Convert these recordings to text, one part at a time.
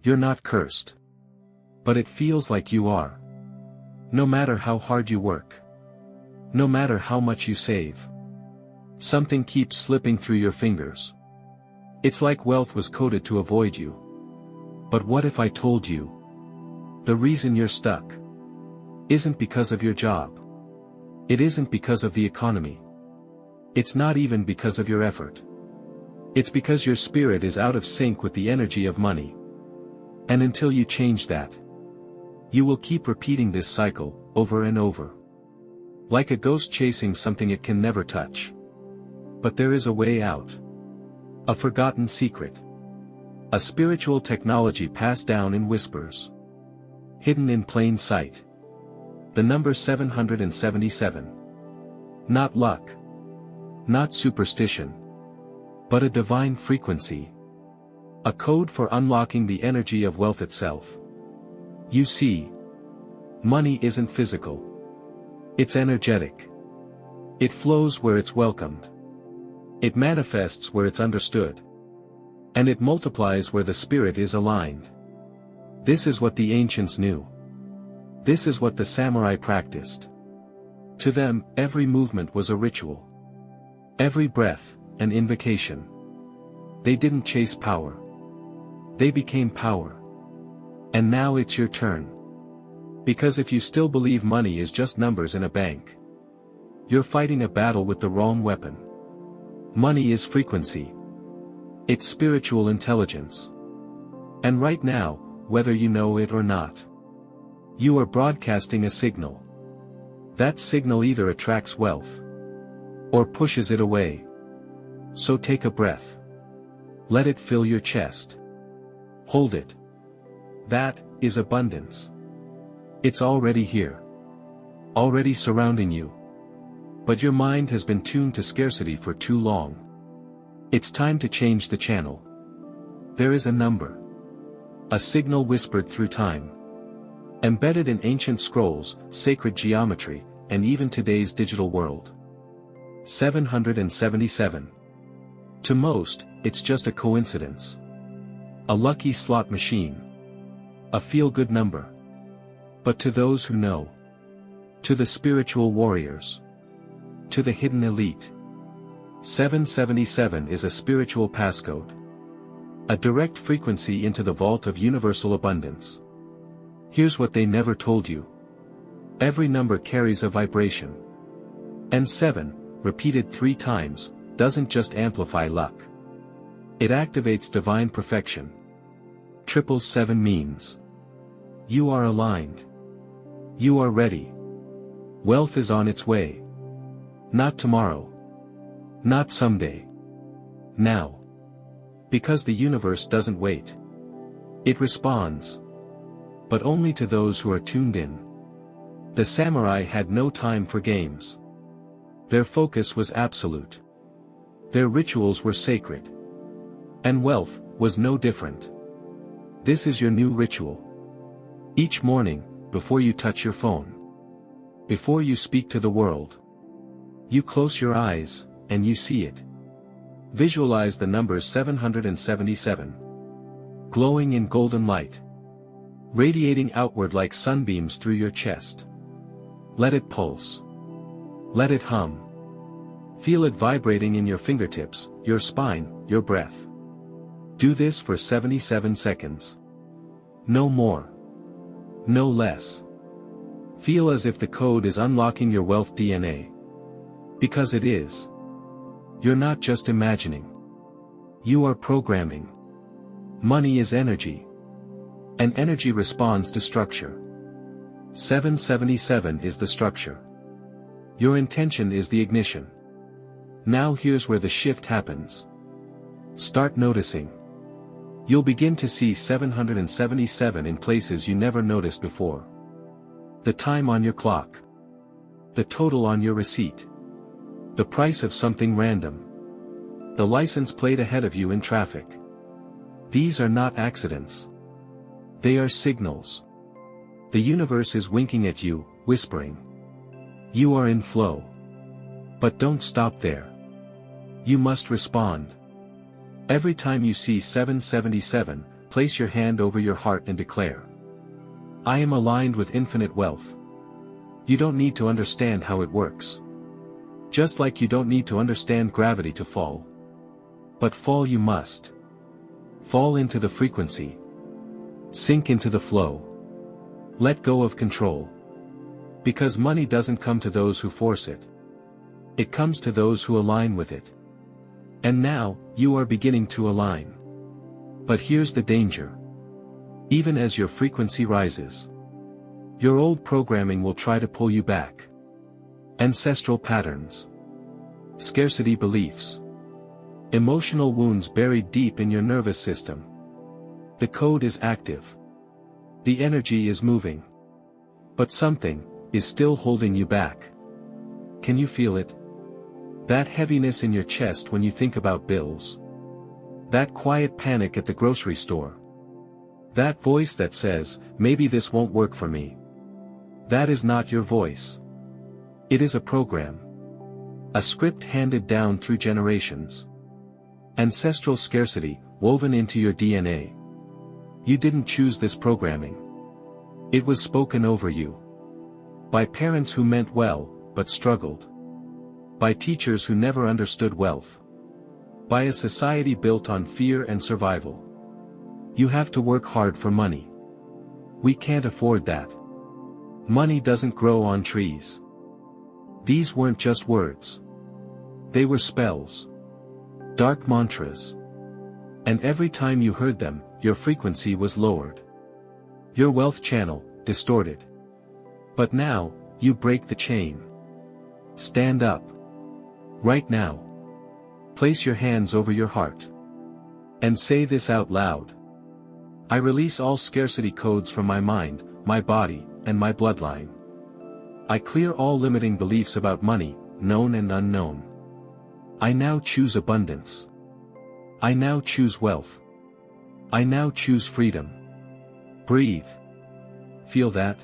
You're not cursed. But it feels like you are. No matter how hard you work. No matter how much you save. Something keeps slipping through your fingers. It's like wealth was coded to avoid you. But what if I told you? The reason you're stuck isn't because of your job. It isn't because of the economy. It's not even because of your effort. It's because your spirit is out of sync with the energy of money. And until you change that, you will keep repeating this cycle, over and over. Like a ghost chasing something it can never touch. But there is a way out. A forgotten secret. A spiritual technology passed down in whispers. Hidden in plain sight. The number 777. Not luck. Not superstition. But a divine frequency. A code for unlocking the energy of wealth itself. You see, money isn't physical. It's energetic. It flows where it's welcomed. It manifests where it's understood. And it multiplies where the spirit is aligned. This is what the ancients knew. This is what the samurai practiced. To them, every movement was a ritual. Every breath, an invocation. They didn't chase power. They became power. And now it's your turn. Because if you still believe money is just numbers in a bank, you're fighting a battle with the wrong weapon. Money is frequency. It's spiritual intelligence. And right now, whether you know it or not, you are broadcasting a signal. That signal either attracts wealth or pushes it away. So take a breath. Let it fill your chest. Hold it. That is abundance. It's already here. Already surrounding you. But your mind has been tuned to scarcity for too long. It's time to change the channel. There is a number. A signal whispered through time. Embedded in ancient scrolls, sacred geometry, and even today's digital world. 777. To most, it's just a coincidence. A lucky slot machine. A feel-good number. But to those who know, to the spiritual warriors, to the hidden elite, 777 is a spiritual passcode. A direct frequency into the vault of universal abundance. Here's what they never told you. Every number carries a vibration. And 7, repeated 3 times, doesn't just amplify luck. It activates divine perfection. 777 means you are aligned. You are ready. Wealth is on its way. Not tomorrow. Not someday. Now. Because the universe doesn't wait. It responds. But only to those who are tuned in. The samurai had no time for games. Their focus was absolute. Their rituals were sacred. And wealth was no different. This is your new ritual. Each morning, before you touch your phone, before you speak to the world, you close your eyes, and you see it. Visualize the number 777. Glowing in golden light. Radiating outward like sunbeams through your chest. Let it pulse. Let it hum. Feel it vibrating in your fingertips, your spine, your breath. Do this for 77 seconds. No more. No less. Feel as if the code is unlocking your wealth DNA. Because it is. You're not just imagining. You are programming. Money is energy. And energy responds to structure. 777 is the structure. Your intention is the ignition. Now here's where the shift happens. Start noticing. You'll begin to see 777 in places you never noticed before. The time on your clock. The total on your receipt. The price of something random. The license plate ahead of you in traffic. These are not accidents. They are signals. The universe is winking at you, whispering. You are in flow. But don't stop there. You must respond. Every time you see 777, place your hand over your heart and declare, I am aligned with infinite wealth. You don't need to understand how it works. Just like you don't need to understand gravity to fall. But fall you must. Fall into the frequency. Sink into the flow. Let go of control. Because money doesn't come to those who force it. It comes to those who align with it. And now, you are beginning to align. But here's the danger. Even as your frequency rises, your old programming will try to pull you back. Ancestral patterns. Scarcity beliefs. Emotional wounds buried deep in your nervous system. The code is active. The energy is moving. But something is still holding you back. Can you feel it? That heaviness in your chest when you think about bills. That quiet panic at the grocery store. That voice that says, maybe this won't work for me. That is not your voice. It is a program. A script handed down through generations. Ancestral scarcity, woven into your DNA. You didn't choose this programming. It was spoken over you. By parents who meant well, but struggled. By teachers who never understood wealth. By a society built on fear and survival. You have to work hard for money. We can't afford that. Money doesn't grow on trees. These weren't just words. They were spells. Dark mantras. And every time you heard them, your frequency was lowered. Your wealth channel, distorted. But now, you break the chain. Stand up. Right now. Place your hands over your heart. And say this out loud. I release all scarcity codes from my mind, my body, and my bloodline. I clear all limiting beliefs about money, known and unknown. I now choose abundance. I now choose wealth. I now choose freedom. Breathe. Feel that?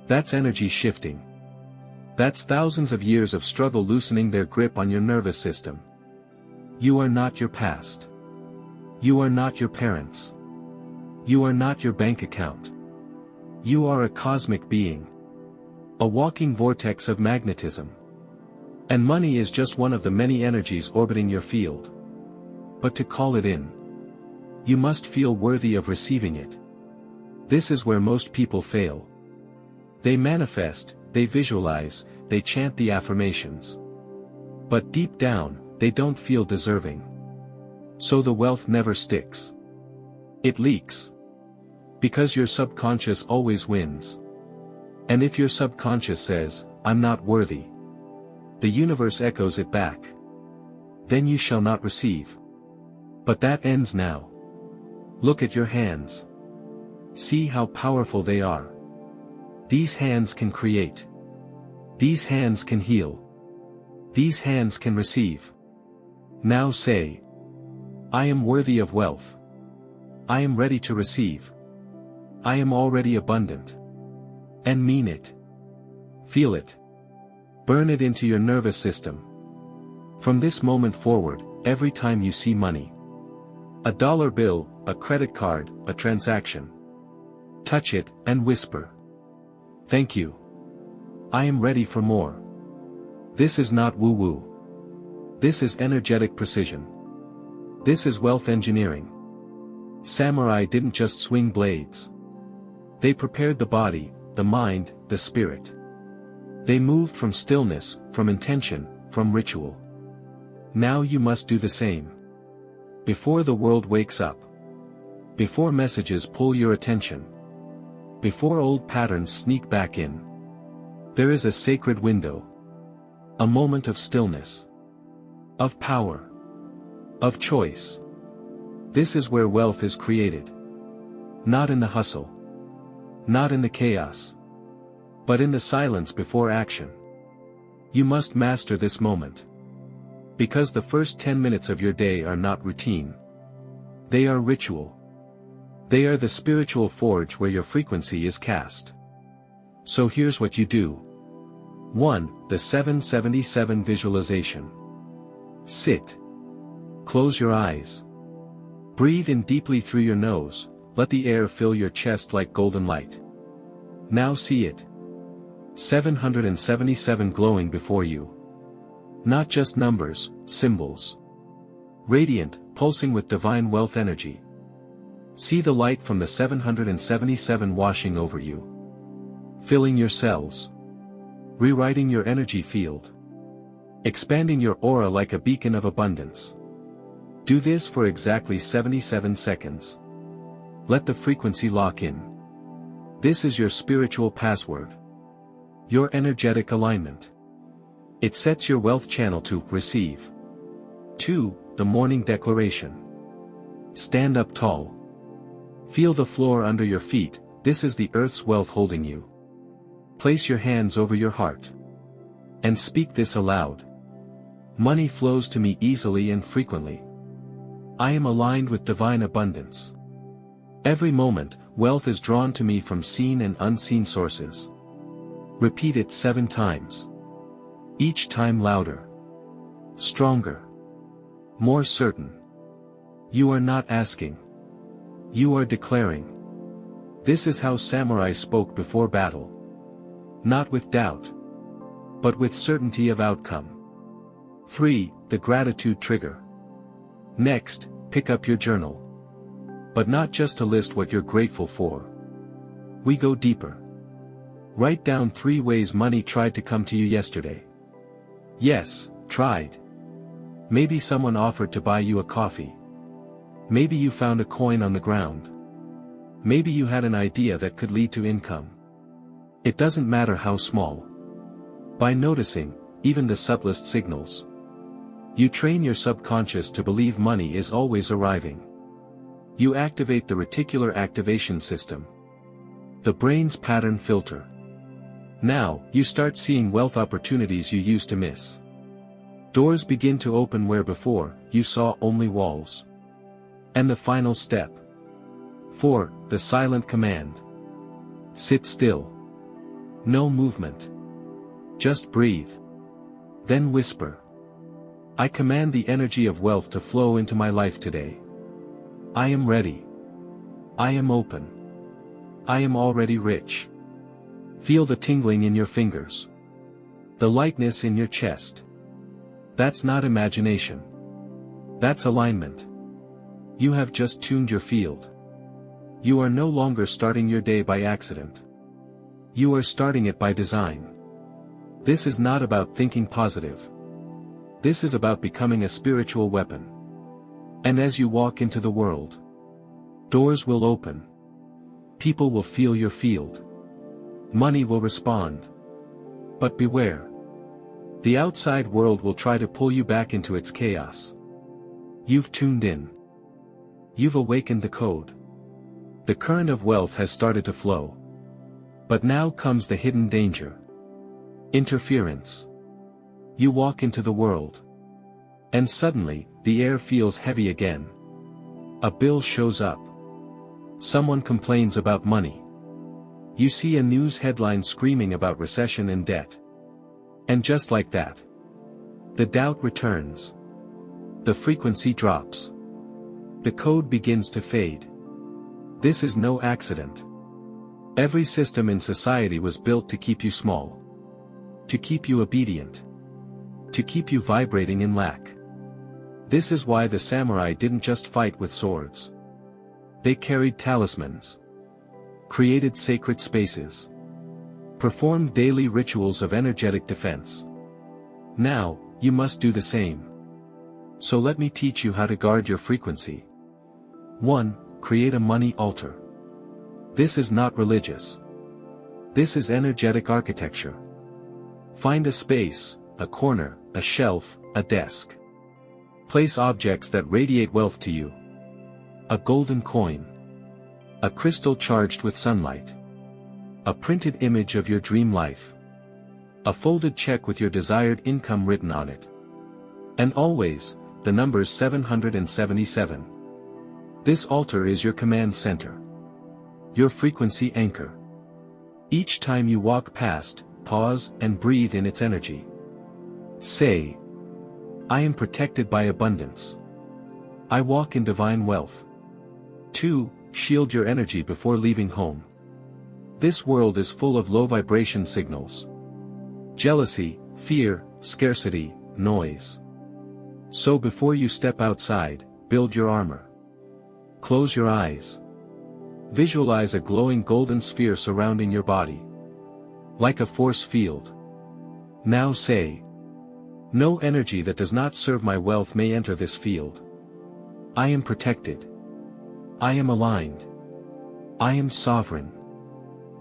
That's energy shifting. That's thousands of years of struggle loosening their grip on your nervous system. You are not your past. You are not your parents. You are not your bank account. You are a cosmic being. A walking vortex of magnetism. And money is just one of the many energies orbiting your field. But to call it in, you must feel worthy of receiving it. This is where most people fail. They manifest, they visualize, they chant the affirmations. But deep down, they don't feel deserving. So the wealth never sticks. It leaks. Because your subconscious always wins. And if your subconscious says, I'm not worthy, the universe echoes it back. Then you shall not receive. But that ends now. Look at your hands. See how powerful they are. These hands can create. These hands can heal. These hands can receive. Now say, I am worthy of wealth. I am ready to receive. I am already abundant. And mean it. Feel it. Burn it into your nervous system. From this moment forward, every time you see money, a dollar bill, a credit card, a transaction, touch it, and whisper, thank you. I am ready for more. This is not woo-woo. This is energetic precision. This is wealth engineering. Samurai didn't just swing blades. They prepared the body, the mind, the spirit. They moved from stillness, from intention, from ritual. Now you must do the same. Before the world wakes up. Before messages pull your attention. Before old patterns sneak back in. There is a sacred window. A moment of stillness. Of power. Of choice. This is where wealth is created. Not in the hustle. Not in the chaos. But in the silence before action. You must master this moment. Because the first 10 minutes of your day are not routine. They are ritual. They are the spiritual forge where your frequency is cast. So here's what you do. 1. The 777 visualization. Sit. Close your eyes. Breathe in deeply through your nose, let the air fill your chest like golden light. Now see it. 777 glowing before you. Not just numbers, symbols. Radiant, pulsing with divine wealth energy. See the light from the 777 washing over you. Filling your cells. Rewriting your energy field. Expanding your aura like a beacon of abundance. Do this for exactly 77 seconds. Let the frequency lock in. This is your spiritual password. Your energetic alignment. It sets your wealth channel to receive. 2. The morning declaration. Stand up tall. Feel the floor under your feet, this is the earth's wealth holding you. Place your hands over your heart. And speak this aloud. Money flows to me easily and frequently. I am aligned with divine abundance. Every moment, wealth is drawn to me from seen and unseen sources. Repeat it 7 times. Each time louder. Stronger. More certain. You are not asking. You are declaring. This is how samurai spoke before battle. Not with doubt. But with certainty of outcome. 3. The gratitude trigger. Next, pick up your journal. But not just to list what you're grateful for. We go deeper. Write down 3 ways money tried to come to you yesterday. Yes, tried. Maybe someone offered to buy you a coffee. Maybe you found a coin on the ground. Maybe you had an idea that could lead to income. It doesn't matter how small. By noticing, even the subtlest signals, you train your subconscious to believe money is always arriving. You activate the reticular activation system. The brain's pattern filter. Now, you start seeing wealth opportunities you used to miss. Doors begin to open where before, you saw only walls. And the final step. 4. The silent command. Sit still. No movement. Just breathe. Then whisper. I command the energy of wealth to flow into my life today. I am ready. I am open. I am already rich. Feel the tingling in your fingers. The lightness in your chest. That's not imagination. That's alignment. You have just tuned your field. You are no longer starting your day by accident. You are starting it by design. This is not about thinking positive. This is about becoming a spiritual weapon. And as you walk into the world, doors will open. People will feel your field. Money will respond. But beware. The outside world will try to pull you back into its chaos. You've tuned in. You've awakened the code. The current of wealth has started to flow. But now comes the hidden danger. Interference. You walk into the world. And suddenly, the air feels heavy again. A bill shows up. Someone complains about money. You see a news headline screaming about recession and debt. And just like that, the doubt returns. The frequency drops. The code begins to fade. This is no accident. Every system in society was built to keep you small. To keep you obedient. To keep you vibrating in lack. This is why the samurai didn't just fight with swords. They carried talismans. Created sacred spaces. Performed daily rituals of energetic defense. Now, you must do the same. So let me teach you how to guard your frequency. 1. Create a money altar. This is not religious. This is energetic architecture. Find a space, a corner, a shelf, a desk. Place objects that radiate wealth to you. A golden coin. A crystal charged with sunlight. A printed image of your dream life. A folded check with your desired income written on it. And always, the numbers 777. This altar is your command center. Your frequency anchor. Each time you walk past, pause and breathe in its energy. Say, I am protected by abundance. I walk in divine wealth. 2. Shield your energy before leaving home. This world is full of low vibration signals. Jealousy, fear, scarcity, noise. So before you step outside, build your armor. Close your eyes. Visualize a glowing golden sphere surrounding your body. Like a force field. Now say, no energy that does not serve my wealth may enter this field. I am protected. I am aligned. I am sovereign.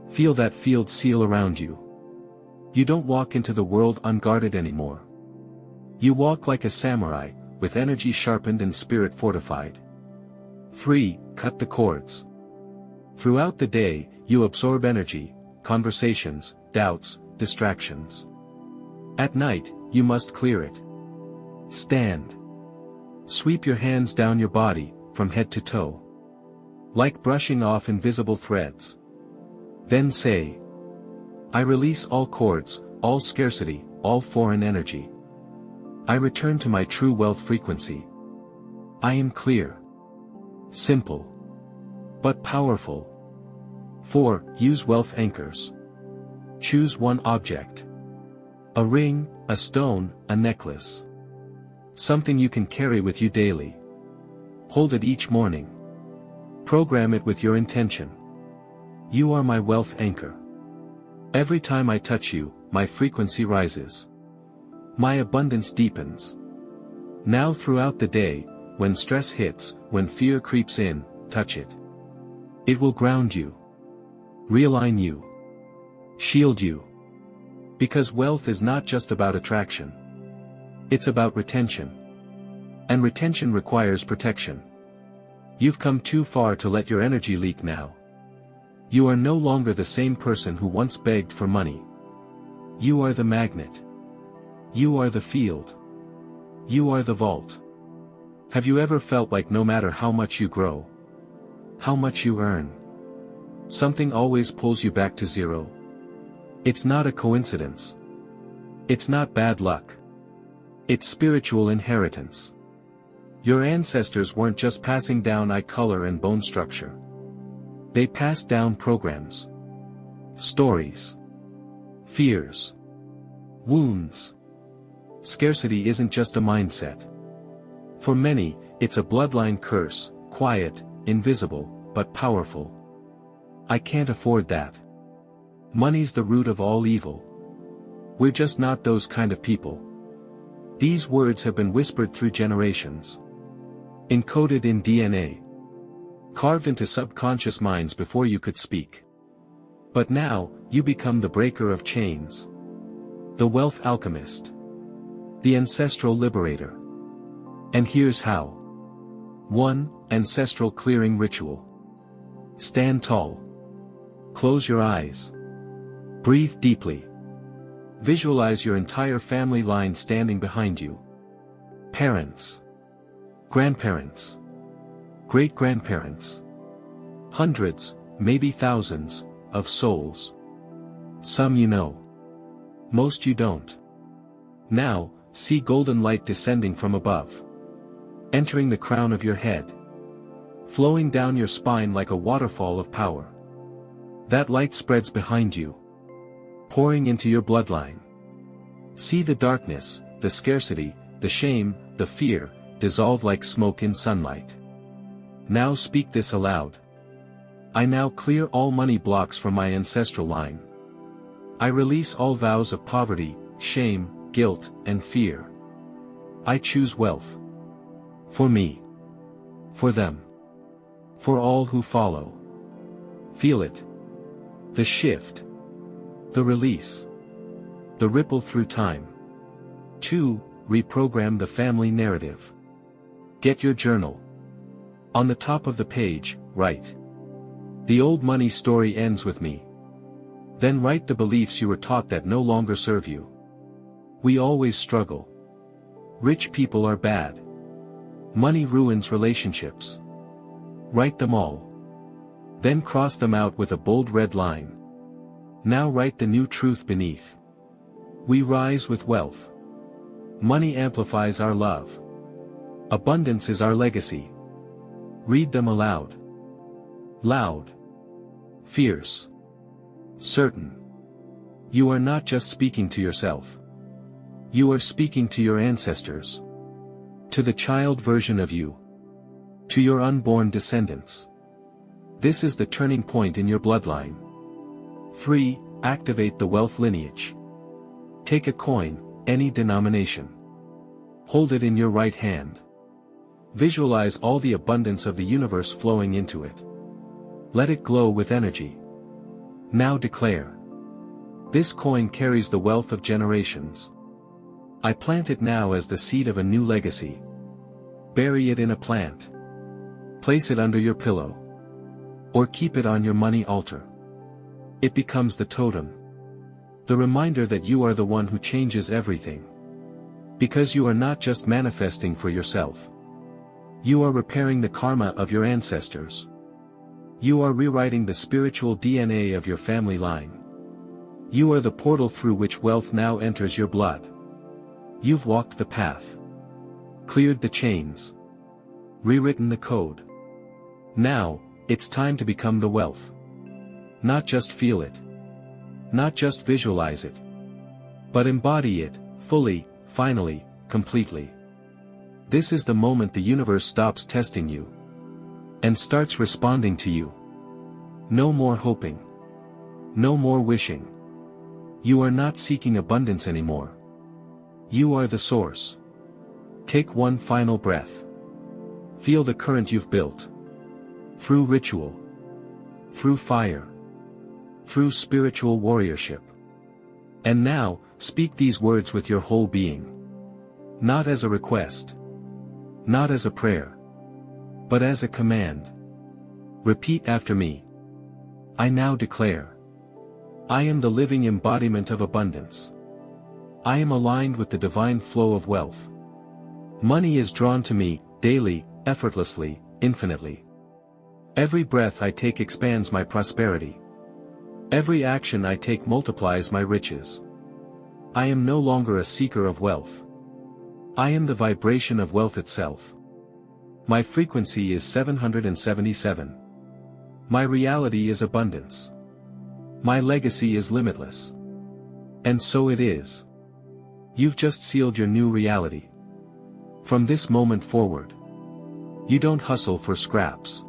Feel that field seal around you. You don't walk into the world unguarded anymore. You walk like a samurai, with energy sharpened and spirit fortified. 3. Cut the cords. Throughout the day, you absorb energy, conversations, doubts, distractions. At night, you must clear it. Stand. Sweep your hands down your body, from head to toe. Like brushing off invisible threads. Then say, I release all cords, all scarcity, all foreign energy. I return to my true wealth frequency. I am clear. Simple. But powerful. 4. Use wealth anchors. Choose one object. A ring, a stone, a necklace. Something you can carry with you daily. Hold it each morning. Program it with your intention. You are my wealth anchor. Every time I touch you, my frequency rises. My abundance deepens. Now throughout the day, when stress hits, when fear creeps in, touch it. It will ground you. Realign you. Shield you. Because wealth is not just about attraction. It's about retention. And retention requires protection. You've come too far to let your energy leak now. You are no longer the same person who once begged for money. You are the magnet. You are the field. You are the vault. Have you ever felt like no matter how much you grow, how much you earn, something always pulls you back to zero? It's not a coincidence. It's not bad luck. It's spiritual inheritance. Your ancestors weren't just passing down eye color and bone structure. They passed down programs, stories, fears, wounds. Scarcity isn't just a mindset. For many, it's a bloodline curse, quiet, invisible, but powerful. I can't afford that. Money's the root of all evil. We're just not those kind of people. These words have been whispered through generations. Encoded in DNA. Carved into subconscious minds before you could speak. But now, you become the breaker of chains. The wealth alchemist. The ancestral liberator. And here's how. 1. Ancestral clearing ritual. Stand tall. Close your eyes. Breathe deeply. Visualize your entire family line standing behind you. Parents. Grandparents. Great-grandparents. Hundreds, maybe thousands, of souls. Some you know. Most you don't. Now, see golden light descending from above. Entering the crown of your head. Flowing down your spine like a waterfall of power. That light spreads behind you. Pouring into your bloodline. See the darkness, the scarcity, the shame, the fear, dissolve like smoke in sunlight. Now speak this aloud. I now clear all money blocks from my ancestral line. I release all vows of poverty, shame, guilt, and fear. I choose wealth. For me. For them. For all who follow. Feel it. The shift. The release. The ripple through time. 2. Reprogram the family narrative. Get your journal. On the top of the page, write. The old money story ends with me. Then write the beliefs you were taught that no longer serve you. We always struggle. Rich people are bad. Money ruins relationships. Write them all. Then cross them out with a bold red line. Now write the new truth beneath. We rise with wealth. Money amplifies our love. Abundance is our legacy. Read them aloud. Loud. Fierce. Certain. You are not just speaking to yourself. You are speaking to your ancestors. To the child version of you. To your unborn descendants. This is the turning point in your bloodline. 3. Activate the wealth lineage. Take a coin, any denomination. Hold it in your right hand. Visualize all the abundance of the universe flowing into it. Let it glow with energy. Now declare. This coin carries the wealth of generations. I plant it now as the seed of a new legacy. Bury it in a plant. Place it under your pillow. Or keep it on your money altar. It becomes the totem. The reminder that you are the one who changes everything. Because you are not just manifesting for yourself. You are repairing the karma of your ancestors. You are rewriting the spiritual DNA of your family line. You are the portal through which wealth now enters your blood. You've walked the path. Cleared the chains. Rewritten the code. Now, it's time to become the wealth. Not just feel it. Not just visualize it. But embody it, fully, finally, completely. This is the moment the universe stops testing you. And starts responding to you. No more hoping. No more wishing. You are not seeking abundance anymore. You are the source. Take one final breath. Feel the current you've built. Through ritual. Through fire. Through spiritual warriorship. And now, speak these words with your whole being. Not as a request. Not as a prayer. But as a command. Repeat after me. I now declare. I am the living embodiment of abundance. I am aligned with the divine flow of wealth. Money is drawn to me, daily, effortlessly, infinitely. Every breath I take expands my prosperity. Every action I take multiplies my riches. I am no longer a seeker of wealth. I am the vibration of wealth itself. My frequency is 777. My reality is abundance. My legacy is limitless. And so it is. You've just sealed your new reality. From this moment forward, you don't hustle for scraps.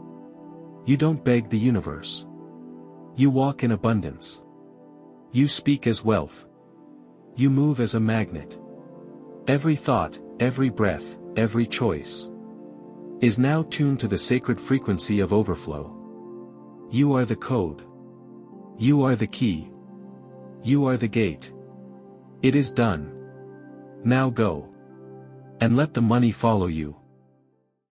You don't beg the universe. You walk in abundance. You speak as wealth. You move as a magnet. Every thought, every breath, every choice is now tuned to the sacred frequency of overflow. You are the code. You are the key. You are the gate. It is done. Now go. And let the money follow you.